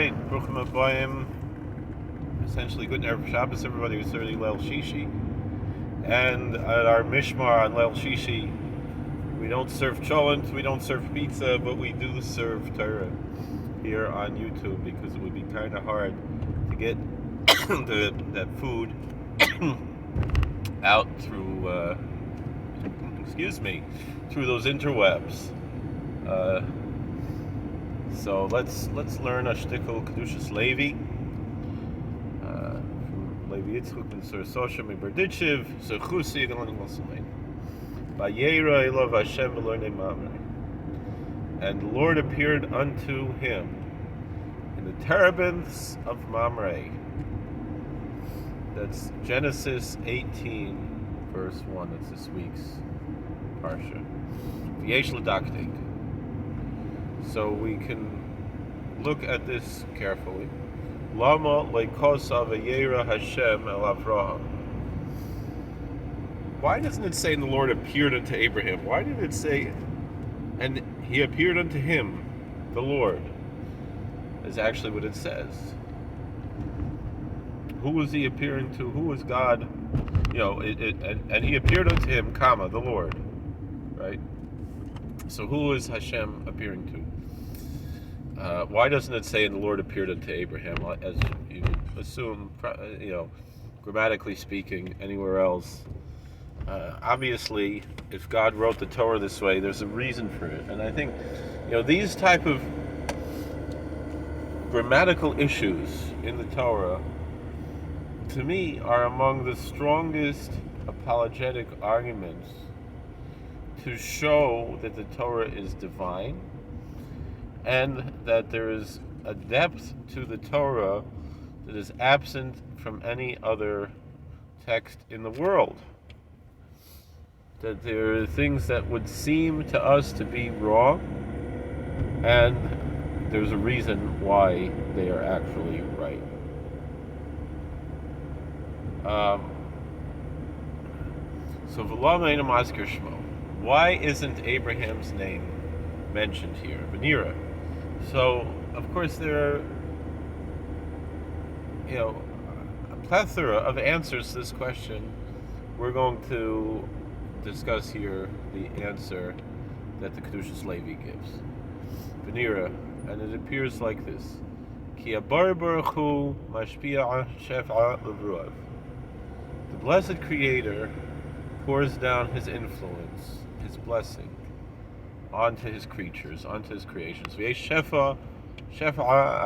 Alright, Bruchim Abayim. Essentially, good Erev Shabbos, everybody. It's early Leil Shishi. And at our Mishmar on Leil Shishi, we don't serve cholent, we don't serve pizza, but we do serve Torah here on YouTube because it would be kind of hard to get that food out through, through those interwebs. So let's learn a shtickle Kedushas Levi. Levi Yitzchuk and Sur Sosha Mi Berditchev, Sur Chusi Galan Gosalin. Vayera Elov Hashem Elornei Mamre. And the Lord appeared unto him in the terebinths of Mamre. That's Genesis 18, verse 1. That's this week's Parsha. V'yesh l'daktik. So we can look at this carefully. Lama leikosa Vayera Hashem el Avraham. Why doesn't it say, and the Lord appeared unto Abraham? Why did it say, and he appeared unto him, the Lord? Is actually what it says. Who was he appearing to? Who was God? And he appeared unto him, comma, the Lord. Right? So who is Hashem appearing to? Why doesn't it say, and the Lord appeared unto Abraham, as you would assume, grammatically speaking, anywhere else? Obviously, if God wrote the Torah this way, there's a reason for it. And I think, these type of grammatical issues in the Torah, to me, are among the strongest apologetic arguments to show that the Torah is divine and that there is a depth to the Torah that is absent from any other text in the world. That there are things that would seem to us to be wrong, and there's a reason why they are actually right. So V'lama Eino Mazkir Shmo. Why isn't Abraham's name mentioned here? Vayera. So, of course, there are, a plethora of answers to this question. We're going to discuss here the answer that the Kedushas Levi gives. Vayera, and it appears like this: Ki Habar Baruch Hu mashpia shef'a l'vruav. The blessed Creator pours down His influence, His blessing, onto His creatures, onto His creations. V'yesh shef'a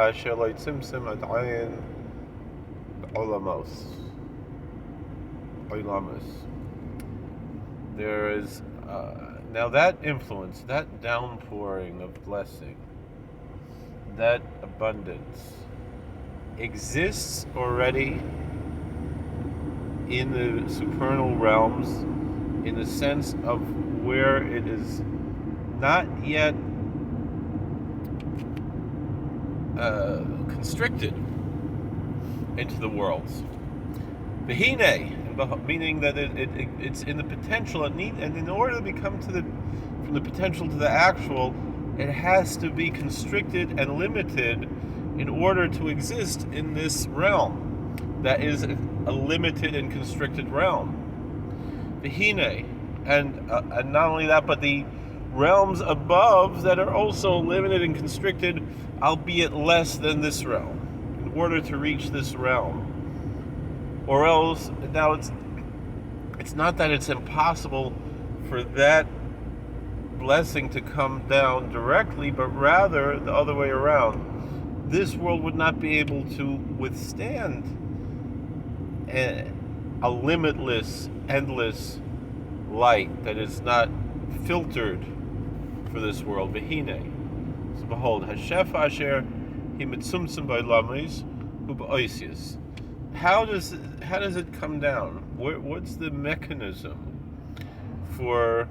asher lo yitzimtzim ad ayin olamos. There is now that influence, that downpouring of blessing, that abundance exists already in the supernal realms, in the sense of where it is not yet constricted into the worlds. V'hinei, meaning that it's in the potential, and in order to become from the potential to the actual, it has to be constricted and limited in order to exist in this realm that is a limited and constricted realm. V'hinei, and not only that, but the realms above that are also limited and constricted, albeit less than this realm, in order to reach this realm. Or else, now it's not that it's impossible for that blessing to come down directly, but rather the other way around. This world would not be able to withstand a limitless, endless light that is not filtered for this world. V'hinei. So behold, Hashef asher hi mitzumtzum ba'olamis hu ba'oisius. How does it come down? What's the mechanism for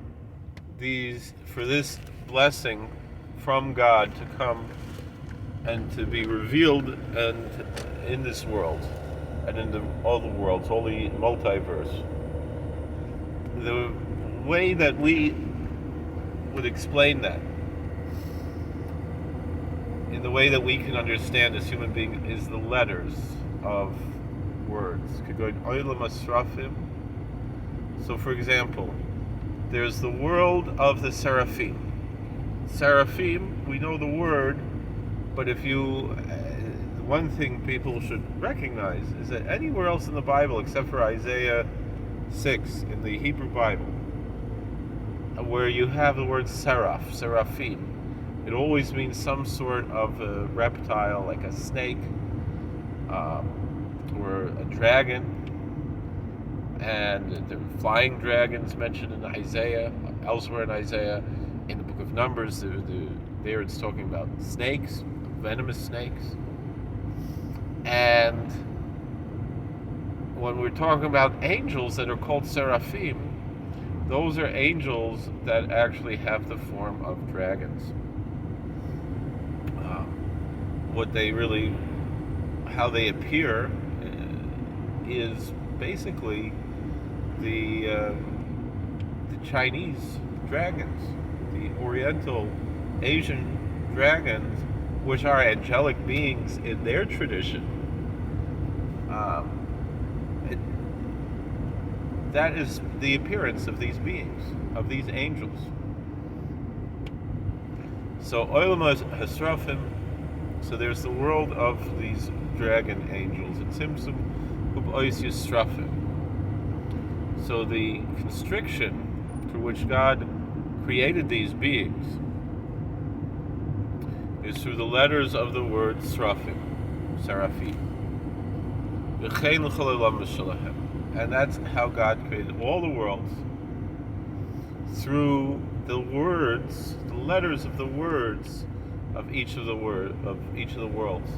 this blessing from God to come and to be revealed and in this world and in all the worlds, all the multiverse? The way that we would explain that in the way that we can understand as human beings, is the letters of words. So, for example, there's the world of the seraphim. Seraphim, we know the word, but if you, one thing people should recognize is that anywhere else in the Bible, except for Isaiah 6 in the Hebrew Bible, where you have the word seraphim, it always means some sort of a reptile, like a snake, or a dragon. And the flying dragons mentioned in Isaiah, elsewhere in Isaiah, in the book of Numbers, there it's talking about snakes, venomous snakes. And when we're talking about angels that are called seraphim, those are angels that actually have the form of dragons. How they appear is basically the Chinese dragons, the Oriental Asian dragons, which are angelic beings in their tradition. That is the appearance of these beings, of these angels. So Olam Hasrafim, so there's the world of these dragon angels, and Tzimtzum U'Ois Yisrafim. So the constriction through which God created these beings is through the letters of the word Seraphim. And that's how God created all the worlds, through the words, the letters of the words of each of the worlds.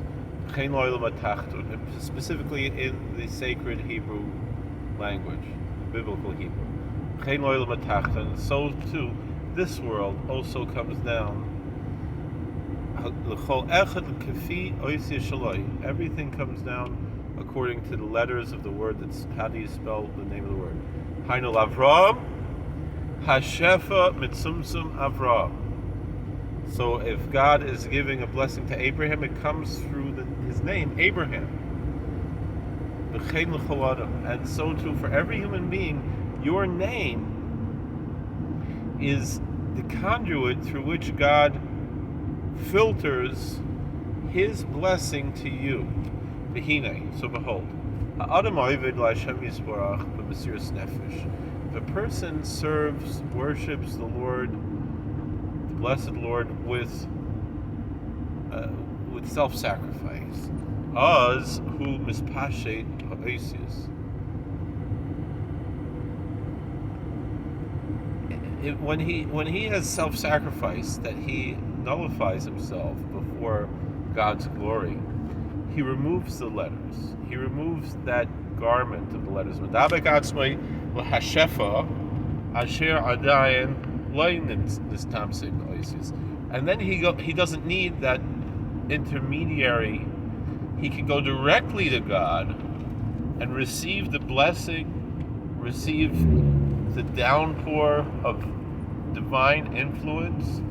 Specifically in the sacred Hebrew language, biblical Hebrew. And so too, this world also comes down. Everything comes down according to the letters of the word. That's how do you spell the name of the word? Hainu Avram, Hashefa Mitzumtzum Avram. So if God is giving a blessing to Abraham, it comes through his name, Abraham. And so too, for every human being, your name is the conduit through which God filters his blessing to you. So behold, if a person worships the Lord, the blessed Lord, with self-sacrifice, Az hu mispashet ha'oisius. When he has self-sacrifice, that he nullifies himself before God's glory, he removes the letters. He removes that garment of the letters. And then he doesn't need that intermediary. He can go directly to God and receive the blessing, receive the downpour of divine influence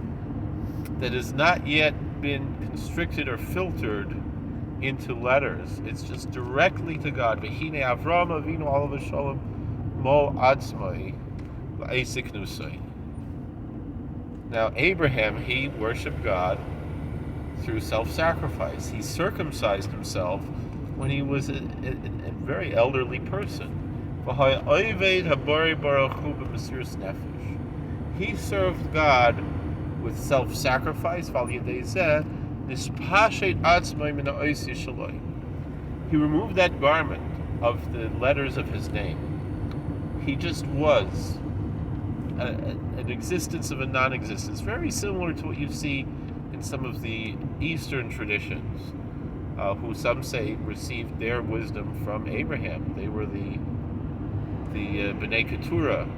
that has not yet been constricted or filtered into letters. It's just directly to God. V'hine Avram Avinu alav shalom mo atzmai la'asik nusay. Now Abraham, he worshipped God through self-sacrifice. He circumcised himself when he was a very elderly person. He served God with self-sacrifice. He removed that garment of the letters of his name. He just was an existence of a non-existence, very similar to what you see in some of the Eastern traditions, who some say received their wisdom from Abraham. They were the B'nai Keturah,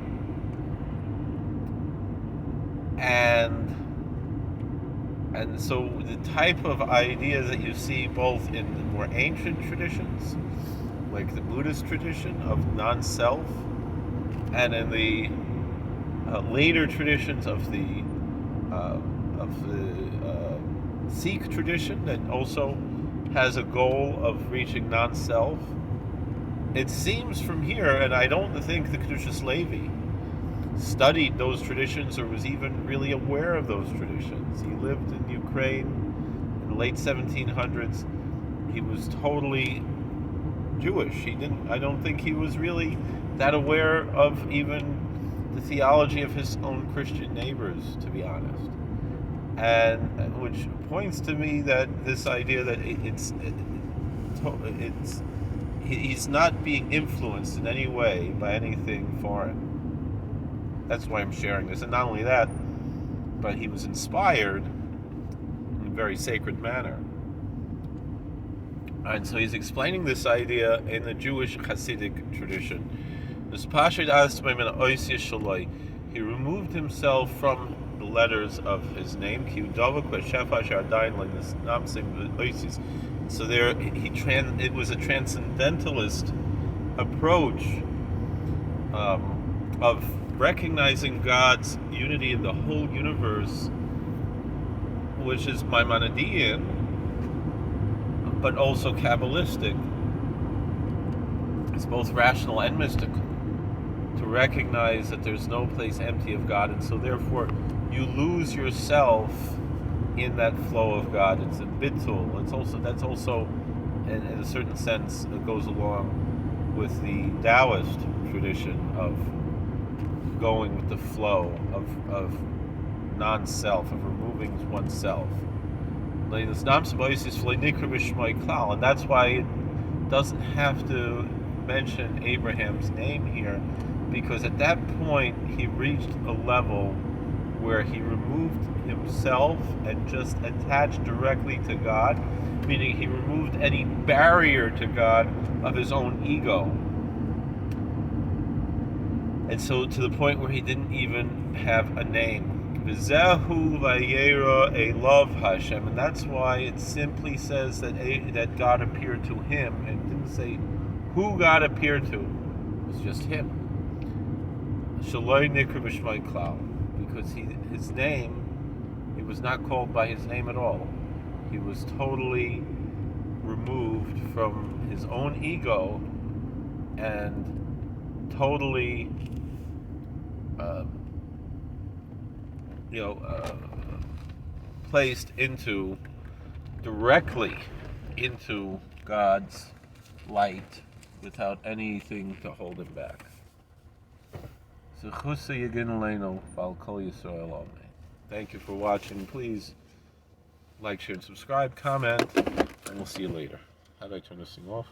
and so the type of ideas that you see both in the more ancient traditions, like the Buddhist tradition of non-self, and in the later traditions of the Sikh tradition that also has a goal of reaching non-self. It seems from here, and I don't think the Kedushas Levi studied those traditions or was even really aware of those traditions. He lived in Ukraine in the late 1700s. He was totally Jewish. I don't think he was really that aware of even the theology of his own Christian neighbors, to be honest. And which points to me that this idea that he's not being influenced in any way by anything foreign. That's why I'm sharing this. And not only that, but he was inspired in a very sacred manner. And so he's explaining this idea in the Jewish Hasidic tradition. He removed himself from the letters of his name. So it was a transcendentalist approach of recognizing God's unity in the whole universe, which is Maimonidean, but also Kabbalistic. It's both rational and mystical, to recognize that there's no place empty of God, and so therefore you lose yourself in that flow of God. It's a bittul. That's also in a certain sense, it goes along with the Taoist tradition of going with the flow of non-self, of removing oneself. And that's why it doesn't have to mention Abraham's name here, because at that point he reached a level where he removed himself and just attached directly to God, meaning he removed any barrier to God of his own ego. And so to the point where he didn't even have a name. V'zehu Vayera Elav Hashem, and that's why it simply says that God appeared to him, and it didn't say who God appeared to. It was just him. Shaloi Nikra B'Shmai Klal, because his name, he was not called by his name at all. He was totally removed from his own ego and totally placed directly into God's light without anything to hold him back. Thank you for watching. Please like, share, and subscribe, comment, and we'll see you later. How do I turn this thing off?